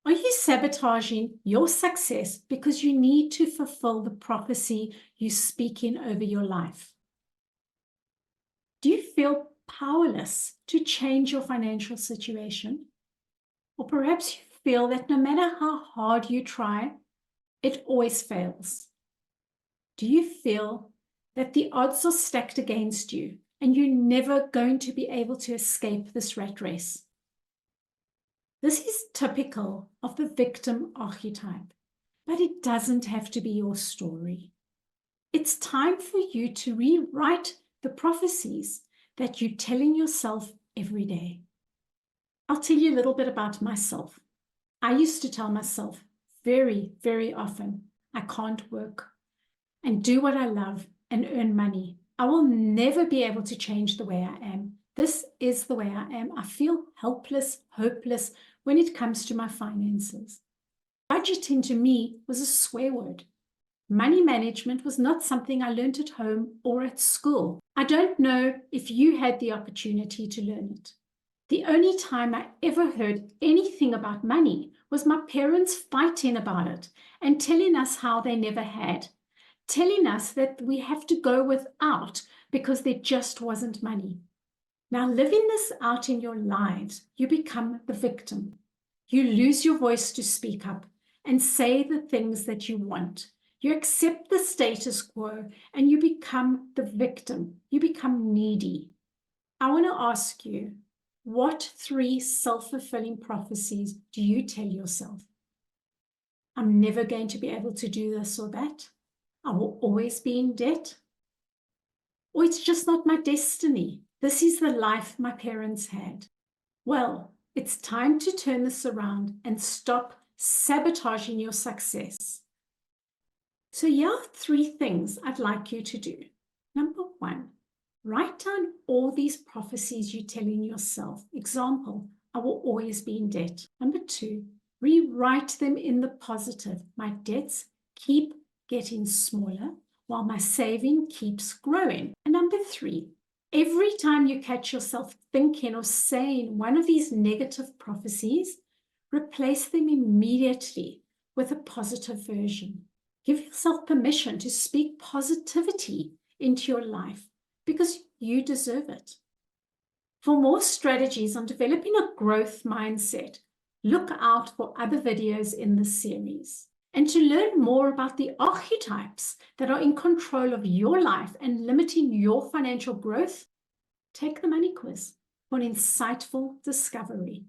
Are you sabotaging your success because you need to fulfill the prophecy you speak in over your life? Do you feel powerless to change your financial situation? Or perhaps you feel that no matter how hard you try, it always fails. Do you feel that the odds are stacked against you and you're never going to be able to escape this rat race? This is typical of the victim archetype, but it doesn't have to be your story. It's time for you to rewrite the prophecies that you're telling yourself every day. I'll tell you a little bit about myself. I used to tell myself very, very often, I can't work and do what I love and earn money. I will never be able to change the way I am. This is the way I am. I feel helpless, hopeless when it comes to my finances. Budgeting to me was a swear word. Money management was not something I learned at home or at school. I don't know if you had the opportunity to learn it. The only time I ever heard anything about money was my parents fighting about it and telling us how they never had, telling us that we have to go without because there just wasn't money. Now, living this out in your lives, you become the victim. You lose your voice to speak up and say the things that you want. You accept the status quo and you become the victim. You become needy. I want to ask you, what 3 self-fulfilling prophecies do you tell yourself? I'm never going to be able to do this or that. I will always be in debt. Or it's just not my destiny. This is the life my parents had. Well, it's time to turn this around and stop sabotaging your success. So here are 3 things I'd like you to do. Number 1, write down all these prophecies you're telling yourself. Example, I will always be in debt. Number 2, rewrite them in the positive. My debts keep getting smaller while my saving keeps growing. And number 3, every time you catch yourself thinking or saying one of these negative prophecies, replace them immediately with a positive version. Give yourself permission to speak positivity into your life because you deserve it. For more strategies on developing a growth mindset, look out for other videos in this series. And to learn more about the archetypes that are in control of your life and limiting your financial growth, take the money quiz for an insightful discovery.